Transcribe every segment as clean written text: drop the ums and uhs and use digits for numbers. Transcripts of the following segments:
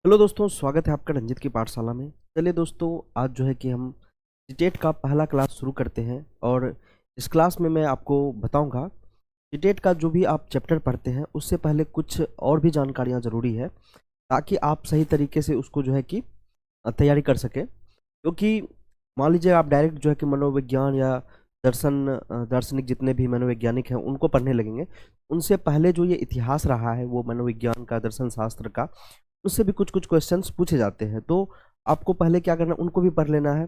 Hello दोस्तों, स्वागत है आपका रंजित की पाठशाला में। चलिए दोस्तों, आज जो है कि हम सीटेट का पहला क्लास शुरू करते हैं और इस क्लास में मैं आपको बताऊंगा सीटेट का जो भी आप चैप्टर पढ़ते हैं उससे पहले कुछ और भी जानकारियां ज़रूरी है ताकि आप सही तरीके से उसको जो है कि तैयारी कर सकें। क्योंकि मान लीजिए आप डायरेक्ट जो है कि मनोविज्ञान या दार्शनिक जितने भी मनोवैज्ञानिक हैं उनको पढ़ने लगेंगे, उनसे पहले जो ये इतिहास रहा है वो मनोविज्ञान का, दर्शन शास्त्र का, उससे भी कुछ कुछ क्वेश्चंस पूछे जाते हैं। तो आपको पहले क्या करना है, उनको भी पढ़ लेना है।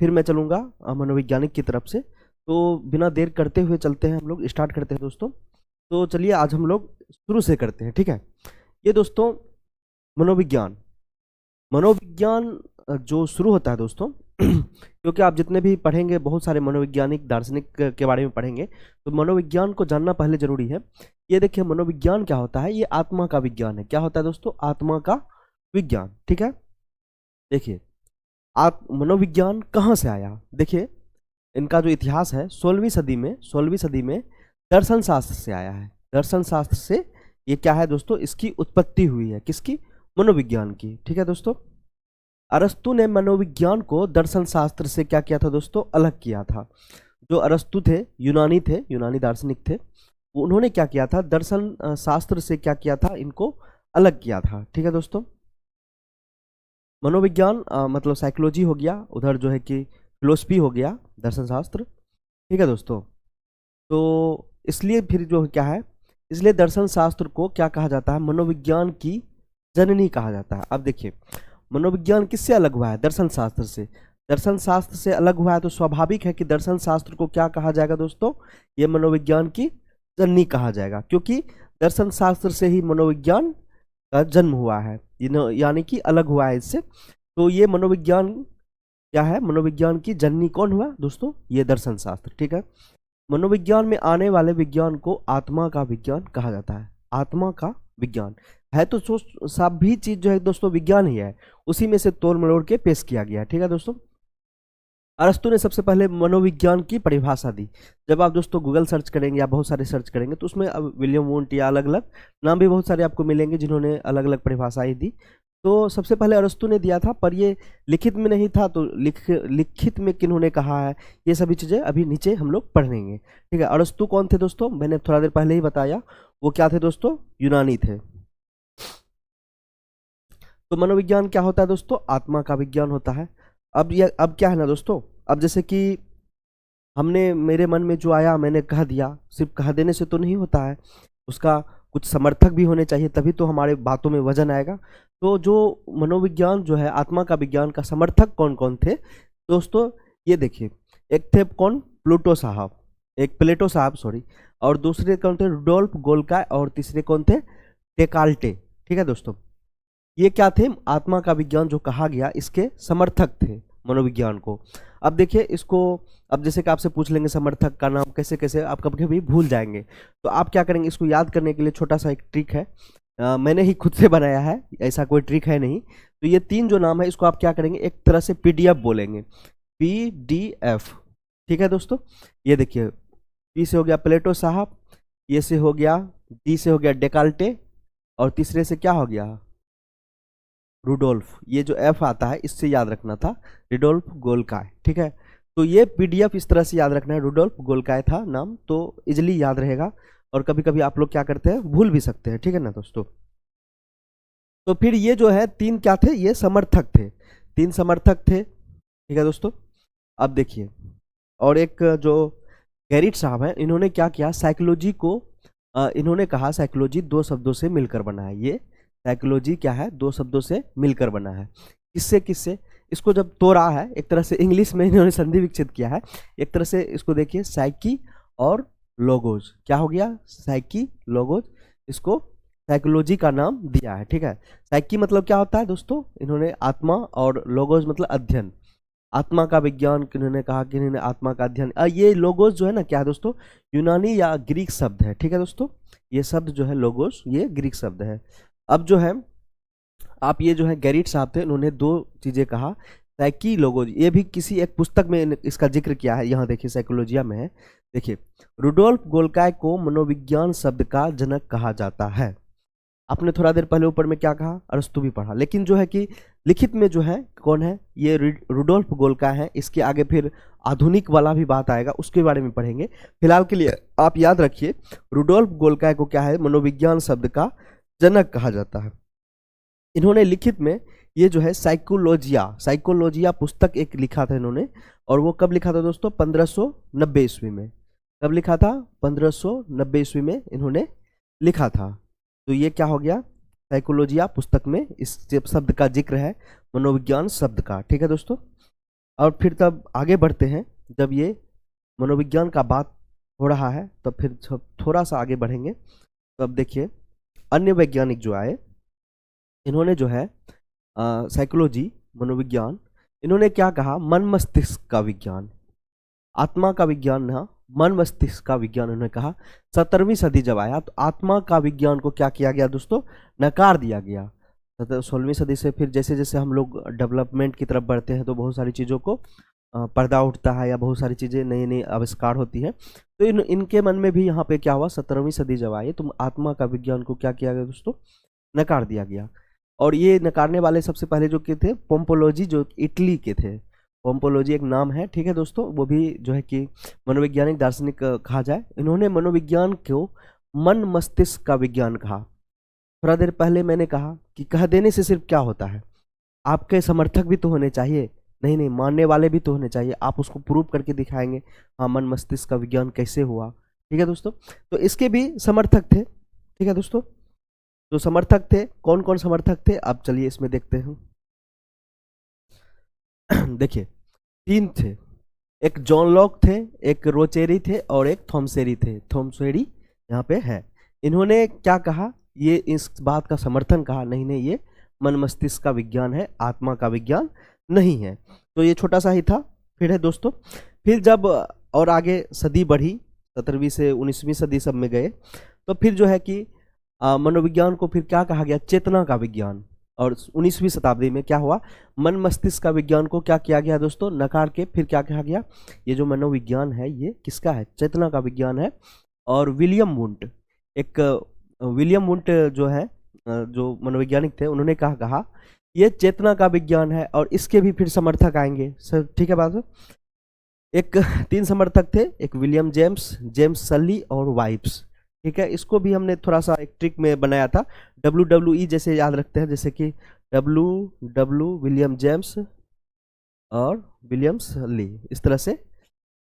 फिर मैं चलूँगा मनोवैज्ञानिक की तरफ से। तो बिना देर करते हुए चलते हैं, हम लोग स्टार्ट करते हैं दोस्तों। तो चलिए आज हम लोग शुरू से करते हैं, ठीक है। ये दोस्तों मनोविज्ञान मनोविज्ञान जो शुरू होता है दोस्तों क्योंकि आप जितने भी पढ़ेंगे बहुत सारे मनोवैज्ञानिक दार्शनिक के बारे में पढ़ेंगे, तो मनोविज्ञान को जानना पहले जरूरी है। ये देखिए मनोविज्ञान क्या होता है, ये आत्मा का विज्ञान है। क्या होता है दोस्तों? आत्मा का विज्ञान, ठीक है। देखिए मनोविज्ञान कहाँ से आया, देखिए इनका जो इतिहास है 16वीं सदी में दर्शन शास्त्र से आया है। दर्शन शास्त्र से ये क्या है दोस्तों, इसकी उत्पत्ति हुई है। किसकी? मनोविज्ञान की, ठीक है दोस्तों। अरस्तु ने मनोविज्ञान को दर्शन शास्त्र से क्या किया था दोस्तों? अलग किया था। जो अरस्तु थे, यूनानी दार्शनिक थे, उन्होंने क्या किया था? दर्शन शास्त्र से क्या किया था? इनको अलग किया था, ठीक है दोस्तों। मनोविज्ञान मतलब साइकोलॉजी हो गया, उधर जो है कि फिलोसफी हो गया, दर्शन शास्त्र, ठीक है दोस्तों। तो इसलिए फिर जो क्या है, इसलिए दर्शन शास्त्र को क्या कहा जाता है? मनोविज्ञान की जननी कहा जाता है। अब देखिए मनोविज्ञान किससे अलग हुआ है? दर्शन शास्त्र से। दर्शन शास्त्र से अलग हुआ है तो स्वाभाविक है कि दर्शन शास्त्र को क्या कहा जाएगा दोस्तों? ये मनोविज्ञान की जननी कहा जाएगा, क्योंकि दर्शन शास्त्र से ही मनोविज्ञान का जन्म हुआ है, यानी कि अलग हुआ है इससे। तो ये मनोविज्ञान क्या है? मनोविज्ञान की जननी कौन हुआ दोस्तों? ये दर्शन शास्त्र, ठीक है। मनोविज्ञान में आने वाले विज्ञान को आत्मा का विज्ञान कहा जाता है। आत्मा का विज्ञान है तो सभी चीज जो है दोस्तों विज्ञान ही है, उसी में से तोड़ मरोड़ के पेश किया गया है, ठीक है दोस्तों। अरस्तु ने सबसे पहले मनोविज्ञान की परिभाषा दी। जब आप दोस्तों गूगल सर्च करेंगे या बहुत सारे सर्च करेंगे तो उसमें अब विलियम वुंट या अलग अलग नाम भी बहुत सारे आपको मिलेंगे जिन्होंने अलग अलग परिभाषाएं दी। तो सबसे पहले अरस्तु ने दिया था, पर ये लिखित में नहीं था। तो लिखित में किन्होंने कहा है, ये सभी चीजें अभी नीचे हम लोग पढ़ेंगे, ठीक है। अरस्तु कौन थे दोस्तों? मैंने थोड़ा देर पहले ही बताया, वो क्या थे दोस्तों? यूनानी थे। तो मनोविज्ञान क्या होता है दोस्तों? आत्मा का विज्ञान होता है। अब क्या है ना दोस्तों, अब जैसे कि हमने, मेरे मन में जो आया मैंने कह दिया, सिर्फ कह देने से तो नहीं होता है, उसका कुछ समर्थक भी होने चाहिए, तभी तो हमारे बातों में वजन आएगा। तो जो मनोविज्ञान जो है आत्मा का विज्ञान का समर्थक कौन कौन थे दोस्तों? ये देखिए, एक थे कौन? प्लेटो साहब सॉरी, और दूसरे कौन थे? रुडोल्फ गोल्काय, और तीसरे कौन थे? डेकाल्टे, ठीक है दोस्तों। ये क्या थे? आत्मा का विज्ञान जो कहा गया इसके समर्थक थे मनोविज्ञान को। अब देखिए इसको, अब जैसे कि आपसे पूछ लेंगे समर्थक का नाम कैसे कैसे, आप कभी कभी भूल जाएंगे। तो आप क्या करेंगे, इसको याद करने के लिए छोटा सा एक ट्रिक है, मैंने ही खुद से बनाया है, ऐसा कोई ट्रिक है नहीं। तो ये तीन जो नाम है इसको आप क्या करेंगे, एक तरह से पीडीएफ बोलेंगे, पीडीएफ, ठीक है दोस्तों। ये देखिए, पी से हो गया प्लेटो साहब, ये से हो गया, डी से हो गया डेकाल्टे, और तीसरे से क्या हो गया? रुडोल्फ। ये जो एफ आता है इससे याद रखना था, रुडोल्फ गोल्काय, ठीक है। तो ये पीडीएफ इस तरह से याद रखना है, रुडोल्फ गोल्काय था नाम, तो इजिली याद रहेगा। और कभी कभी आप लोग क्या करते हैं, भूल भी सकते हैं, ठीक है ना दोस्तों। तो फिर ये जो है तीन क्या थे? ये समर्थक थे, तीन समर्थक थे, ठीक है दोस्तों। अब देखिए, और एक जो गैरिट साहब हैं, इन्होंने क्या किया, साइकोलॉजी को इन्होंने कहा साइकोलॉजी दो शब्दों से मिलकर बना है। ये साइकोलॉजी क्या है? दो शब्दों से मिलकर बना है। किससे किससे? इसको जब तोड़ा है, एक तरह से इंग्लिश में इन्होंने संधि विकसित किया है। एक तरह से इसको देखिए, साइकी और लोगोज, क्या हो गया? साइकी लोगोज, इसको साइकोलॉजी का नाम दिया है, ठीक है। साइकी मतलब क्या होता है दोस्तों? इन्होंने आत्मा, और लोगोज मतलब अध्ययन, आत्मा का विज्ञान किन्होंने कहा कि इन्होंने आत्मा का अध्ययन। ये लोगोस जो है ना, क्या है दोस्तों? यूनानी या ग्रीक शब्द है, ठीक है दोस्तों। ये शब्द जो है लोगोस, ये ग्रीक शब्द है। अब जो है आप, ये जो है गैरिट साहब थे, इन्होंने दो चीजें कहा, साइकोलॉजी, ये भी किसी एक पुस्तक में इसका जिक्र किया है, यहाँ देखिए साइकोलॉजिया में है। देखिए, रुडोल्फ गोल्काय को मनोविज्ञान शब्द का जनक कहा जाता है। आपने थोड़ा देर पहले ऊपर में क्या कहा, अरस्तु भी पढ़ा, लेकिन जो है कि लिखित में जो है कौन है, ये रुडोल्फ गोल्का है। इसके आगे फिर आधुनिक वाला भी बात आएगा, उसके बारे में पढ़ेंगे। फिलहाल के लिए आप याद रखिए, रुडोल्फ गोल्का को क्या है, मनोविज्ञान शब्द का जनक कहा जाता है। इन्होंने लिखित में ये जो है साइकोलॉजिया पुस्तक एक लिखा था इन्होंने, और वो कब लिखा था दोस्तों, 1590 ईस्वी में। कब लिखा था, 1590 ईस्वी में इन्होंने लिखा था। तो ये क्या हो गया, साइकोलॉजिया पुस्तक में इस शब्द का जिक्र है, मनोविज्ञान शब्द का। ठीक है दोस्तों, और फिर तब आगे बढ़ते हैं। जब ये मनोविज्ञान का बात हो रहा है तब फिर थोड़ा सा आगे बढ़ेंगे। तो अब देखिए, अन्य वैज्ञानिक जो आए, इन्होंने जो है साइकोलॉजी, मनोविज्ञान, इन्होंने क्या कहा, मन मस्तिष्क का विज्ञान, आत्मा का विज्ञान ना, मन मस्तिष्क का विज्ञान उन्होंने कहा। 17वीं सदी जब आया तो आत्मा का विज्ञान को क्या किया गया दोस्तों, नकार दिया गया। 16वीं सदी से फिर जैसे जैसे हम लोग डेवलपमेंट की तरफ बढ़ते हैं तो बहुत सारी चीज़ों को पर्दा उठता है, या बहुत सारी चीज़ें नई नई आविष्कार होती हैं। तो इनके मन में भी यहाँ पे क्या हुआ, 17वीं सदी जब आई तो आत्मा का विज्ञान को क्या किया गया दोस्तों, नकार दिया गया। और ये नकारने वाले सबसे पहले जो के थे, पोम्पोलॉजी, जो इटली के थे। पोम्पोलॉजी एक नाम है, ठीक है दोस्तों, वो भी जो है कि मनोवैज्ञानिक दार्शनिक कहा जाए। इन्होंने मनोविज्ञान को मन मस्तिष्क का विज्ञान कहा। थोड़ा देर पहले मैंने कहा कि कह देने से सिर्फ क्या होता है, आपके समर्थक भी तो होने चाहिए, नहीं नहीं मानने वाले भी तो होने चाहिए, आप उसको प्रूव करके दिखाएंगे, हाँ मन मस्तिष्क का विज्ञान कैसे हुआ। ठीक है दोस्तों, तो इसके भी समर्थक थे। ठीक है दोस्तों, जो समर्थक थे, कौन कौन समर्थक थे, अब चलिए इसमें देखते हैं। देखिए, 3 थे, एक जॉन लॉक थे, एक रोचेरी थे, और एक थॉमसेरी थे। थॉमसेरी यहाँ पे है। इन्होंने क्या कहा, ये इस बात का समर्थन कहा, नहीं नहीं ये मन मस्तिष्क का विज्ञान है, आत्मा का विज्ञान नहीं है। तो ये छोटा सा ही था। फिर है दोस्तों, फिर जब और आगे सदी बढ़ी, 17वीं से 19वीं सदी सब में गए, तो फिर जो है कि मनोविज्ञान को फिर क्या कहा गया, चेतना का विज्ञान। और 19वीं शताब्दी में क्या हुआ, मन मस्तिष्क का विज्ञान को क्या किया गया दोस्तों, नकार के फिर क्या कहा गया, ये जो मनोविज्ञान है ये किसका है, चेतना का विज्ञान है। और विलियम वुंट जो है, जो मनोवैज्ञानिक थे, उन्होंने कहा ये चेतना का विज्ञान है। और इसके भी फिर समर्थक आएंगे सर, ठीक है बात। एक 3 समर्थक थे, एक विलियम जेम्स सल्ली और वाइप्स। ठीक है, इसको भी हमने थोड़ा सा एक ट्रिक में बनाया था, WWE जैसे याद रखते हैं, जैसे कि विलियम जेम्स और विलियम सल्ली, इस तरह से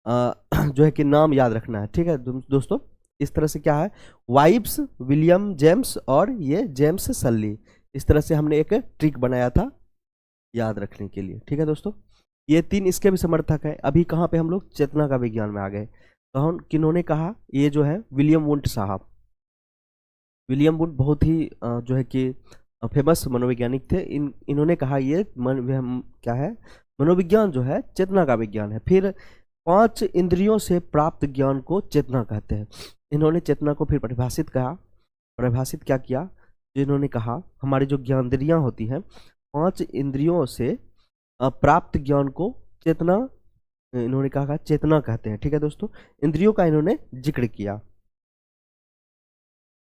जो है कि नाम याद रखना है। ठीक है दोस्तों, इस तरह से क्या है, वाइप्स, विलियम जेम्स और ये जेम्स सल्ली, इस तरह से हमने एक ट्रिक बनाया था याद रखने के लिए। ठीक है दोस्तों, ये 3 इसके भी समर्थक है। अभी कहाँ पे हम लोग चेतना का विज्ञान में आ गए। तो हम किन्होंने कहा, ये जो है विलियम वुंट साहब। विलियम वुंट बहुत ही जो है कि फेमस मनोवैज्ञानिक थे। इन्होंने कहा ये क्या है, मनोविज्ञान जो है चेतना का विज्ञान है। फिर 5 इंद्रियों से प्राप्त ज्ञान को चेतना कहते हैं। इन्होंने चेतना को फिर परिभाषित क्या किया, जिन्होंने कहा हमारी जो ज्ञानेंद्रियां होती हैं, 5 इंद्रियों से प्राप्त ज्ञान को चेतना, इन्होंने कहा चेतना कहते हैं। ठीक है दोस्तों, इंद्रियों का इन्होंने जिक्र किया।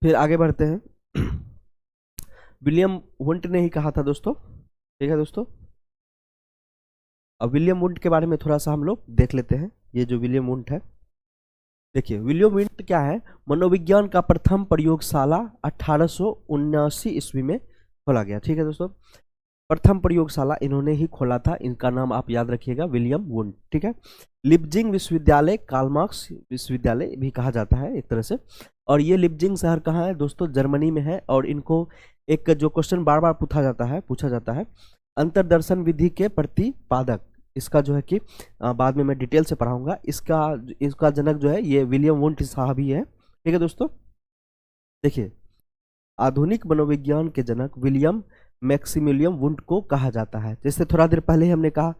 फिर आगे बढ़ते हैं। विलियम वुंट ने ही कहा था दोस्तों। ठीक है दोस्तों, अब विलियम वुंट के बारे में थोड़ा सा हम लोग देख लेते हैं। ये जो विलियम वुंट है, देखिए विलियम वुंट क्या है, मनोविज्ञान का प्रथम प्रयोगशाला 1879 ईस्वी में खोला गया। ठीक है दोस्तों, प्रथम प्रयोगशाला इन्होंने ही खोला था। इनका नाम आप याद रखिएगा, विलियम वुंट। ठीक है, लिप्जिंग विश्वविद्यालय, कार्ल मार्क्स विश्वविद्यालय भी कहा जाता है एक तरह से। और ये लिप्जिंग शहर कहाँ है दोस्तों, जर्मनी में है। और इनको एक जो क्वेश्चन बार बार पूछा जाता है, अंतर्दर्शन विधि के प्रतिपादक, इसका जो है कि बाद में मैं डिटेल से पढ़ाऊंगा। इसका जनक जो है ये विलियम वुंट साहब ही है। ठीक है दोस्तों, देखिए आधुनिक मनोविज्ञान के जनक विलियम मैक्सिमिलियन वुंट को कहा जाता है। जैसे थोड़ा देर पहले हमने कहा,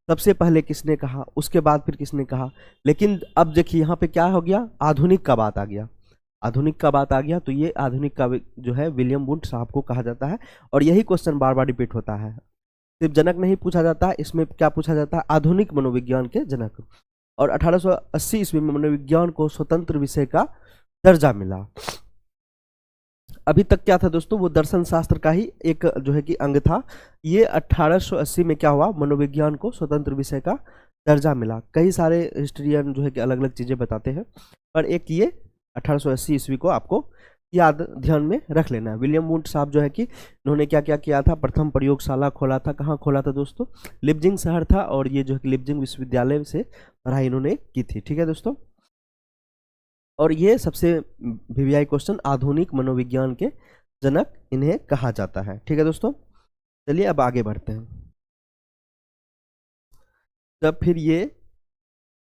सबसे पहले किसने कहा, उसके बाद फिर किसने कहा। लेकिन अब देखिए यहाँ पे क्या हो गया, आधुनिक का बात आ गया। तो ये आधुनिक का जो है विलियम वुंट साहब को कहा जाता है। और यही क्वेश्चन बार बार रिपीट होता है, सिर्फ जनक नहीं पूछा जाता, इसमें क्या पूछा जाता है, आधुनिक मनोविज्ञान के जनक। और 1880 ईस्वी में मनोविज्ञान को स्वतंत्र विषय का दर्जा मिला। अभी तक क्या था दोस्तों, वो दर्शन शास्त्र का ही एक जो है कि अंग था। ये 1880 में क्या हुआ, मनोविज्ञान को स्वतंत्र विषय का दर्जा मिला। कई सारे हिस्ट्रियन जो है कि अलग अलग चीज़ें बताते हैं, पर एक ये 1880 ईस्वी को आपको याद ध्यान में रख लेना है। विलियम वुंट साहब जो है कि इन्होंने क्या क्या किया था, प्रथम प्रयोगशाला खोला था। कहाँ खोला था दोस्तों, लिपजिंग शहर था, और ये जो है कि लिपजिंग विश्वविद्यालय से पढ़ाई इन्होंने की थी। ठीक है दोस्तों, और ये सबसे वीवीआई क्वेश्चन, आधुनिक मनोविज्ञान के जनक इन्हें कहा जाता है। ठीक है दोस्तों, चलिए अब आगे बढ़ते हैं। जब फिर ये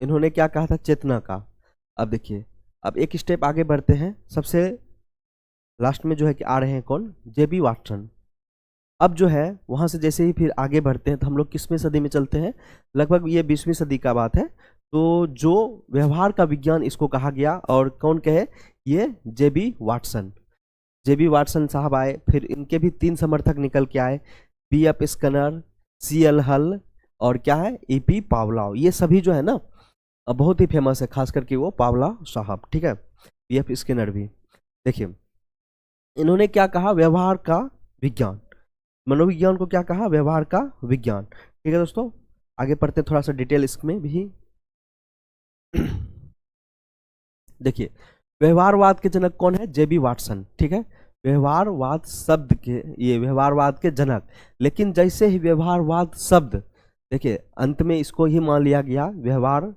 इन्होंने क्या कहा था, चेतना का। अब देखिए, अब एक स्टेप आगे बढ़ते हैं। सबसे लास्ट में जो है कि आ रहे हैं कौन, जेबी वाटसन। अब जो है वहां से जैसे ही फिर आगे बढ़ते हैं तो हम लोग किसवीं सदी में चलते हैं, लगभग ये 20वीं सदी का बात है। तो जो व्यवहार का विज्ञान इसको कहा गया, और कौन कहे, ये जेबी वाटसन। जेबी वाटसन साहब आए, फिर इनके भी 3 समर्थक निकल के आए, B.F. Skinner, C.L. हल, और क्या है, E.P. पावलाव। ये सभी जो है ना बहुत ही फेमस है, खास करके वो पावलाव साहब। ठीक है, B.F. स्किनर भी। देखिए इन्होंने क्या कहा, व्यवहार का विज्ञान। मनोविज्ञान को क्या कहा, व्यवहार का विज्ञान। ठीक है दोस्तों, आगे पढ़ते थोड़ा सा डिटेल इसमें भी। देखिए व्यवहारवाद के जनक कौन है, जेबी वाटसन। ठीक है, व्यवहारवाद शब्द के, ये व्यवहारवाद के जनक। लेकिन जैसे ही व्यवहारवाद शब्द, देखिए अंत में इसको ही मान लिया गया, व्यवहार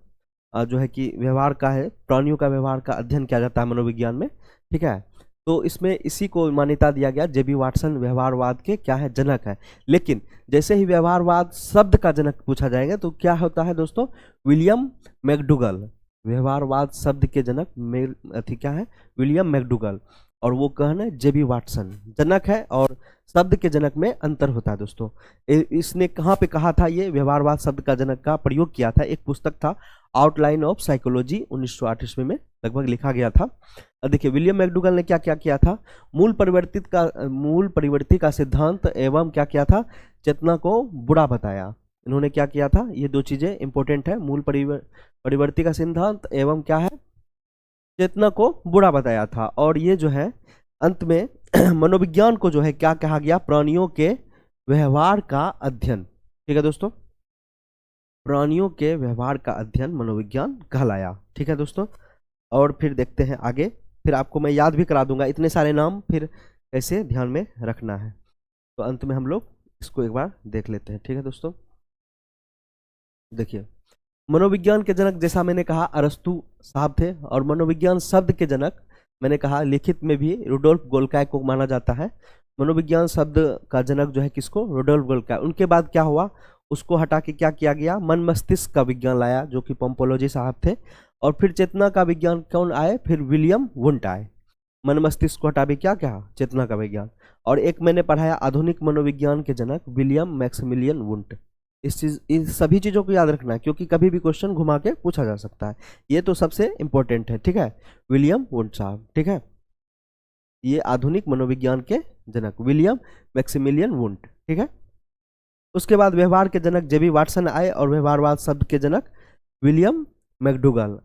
जो है कि व्यवहार का है, प्राणियों का व्यवहार का अध्ययन किया जाता है मनोविज्ञान में। ठीक है, तो इसमें इसी को मान्यता दिया गया, जेबी वाटसन व्यवहारवाद के क्या है, जनक है। लेकिन जैसे ही व्यवहारवाद शब्द का जनक पूछा जाएगा तो क्या होता है दोस्तों, विलियम मैकडूगल। व्यवहारवाद शब्द के जनक क्या है, विलियम मैकडूगल, और वो कहना है जेबी वाटसन जनक है, और शब्द के जनक में अंतर होता है दोस्तों। इसने कहाँ पे कहा था, ये व्यवहारवाद शब्द का जनक का प्रयोग किया था, एक पुस्तक था आउटलाइन ऑफ साइकोलॉजी 1908 में लगभग लिखा गया था। देखिए विलियम मैकडूगल ने क्या क्या किया था, मूल परिवर्ती का सिद्धांत एवं क्या किया था, चेतना को बुरा बताया। इन्होंने क्या किया था, ये 2 चीजें इंपॉर्टेंट है, मूल परिवर्ती का सिद्धांत एवं क्या है, चेतना को बुरा बताया था। और ये जो है अंत में मनोविज्ञान को जो है क्या कहा गया, प्राणियों के व्यवहार का अध्ययन। ठीक है दोस्तों, प्राणियों के व्यवहार का अध्ययन मनोविज्ञान कहलाया। ठीक है दोस्तों, और फिर देखते हैं आगे, फिर आपको मैं याद भी करा दूंगा इतने सारे नाम, फिर कैसे ध्यान में रखना है। तो अंत में हम लोग इसको एक बार देख लेते हैं। ठीक है दोस्तों, देखिए मनोविज्ञान के जनक जैसा मैंने कहा अरस्तु साहब थे, और मनोविज्ञान शब्द के जनक मैंने कहा लिखित में भी रुडोल्फ गोल्काय को माना जाता है। मनोविज्ञान शब्द का जनक जो है किसको, रुडोल्फ गोल्काय। उनके बाद क्या हुआ, उसको हटा के क्या किया गया, मन मस्तिष्क का विज्ञान लाया, जो कि पोम्पोलॉजी साहब थे। और फिर चेतना का विज्ञान कौन आए, फिर विलियम वुंट आए। मन मस्तिष्क को हटा भी क्या क्या, चेतना का विज्ञान। और एक मैंने पढ़ाया आधुनिक मनोविज्ञान के जनक विलियम मैक्सिमिलियन वुंट। इन सभी चीज़ों को याद रखना है, क्योंकि कभी भी क्वेश्चन घुमा के पूछा जा सकता है। ये तो सबसे इंपॉर्टेंट है। ठीक है, विलियम वुंट साहब। ठीक है, ये आधुनिक मनोविज्ञान के जनक विलियम मैक्सिमिलियन वुंट। ठीक है, उसके बाद व्यवहार के जनक जेबी वाटसन आए, और व्यवहारवाद शब्द के जनक विलियम मैकडूगल।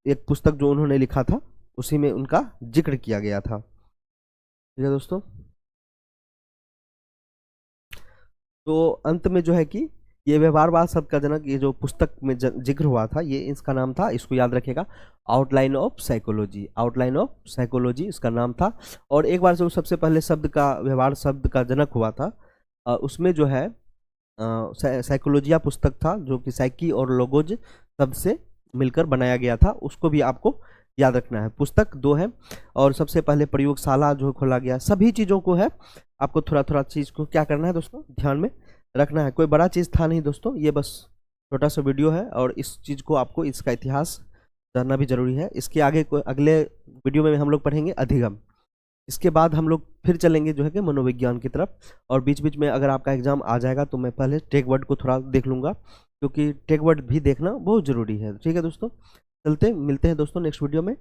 एक पुस्तक जो उन्होंने लिखा था उसी में उनका जिक्र किया गया था। ठीक है दोस्तों, तो अंत में जो है कि ये व्यवहारवाद शब्द का जनक, ये जो पुस्तक में जिक्र हुआ था, ये इसका नाम था, इसको याद रखेगा, outline of psychology. Outline of psychology इसका नाम था। और एक बार जो सबसे पहले शब्द का, व्यवहार शब्द का जनक हुआ था, उसमें जो है साइकोलॉजिया पुस्तक था, जो कि साइकी और लोगोज शब्द से मिलकर बनाया गया था। उसको भी आपको याद रखना है। पुस्तक 2 है, और सबसे पहले प्रयोगशाला जो खोला गया। सभी चीज़ों को है आपको थोड़ा थोड़ा चीज़ को क्या करना है दोस्तों, ध्यान में रखना है। कोई बड़ा चीज़ था नहीं दोस्तों, ये बस छोटा सा वीडियो है, और इस चीज़ को आपको, इसका इतिहास जानना भी जरूरी है। इसके आगे अगले वीडियो में हम लोग पढ़ेंगे अधिगम। इसके बाद हम लोग फिर चलेंगे जो है कि मनोविज्ञान की तरफ। और बीच बीच में अगर आपका एग्जाम आ जाएगा तो मैं पहले टेक वर्ड को थोड़ा देख लूँगा, क्योंकि टेक वर्ड भी देखना बहुत ज़रूरी है। ठीक है दोस्तों, चलते मिलते हैं दोस्तों नेक्स्ट वीडियो में।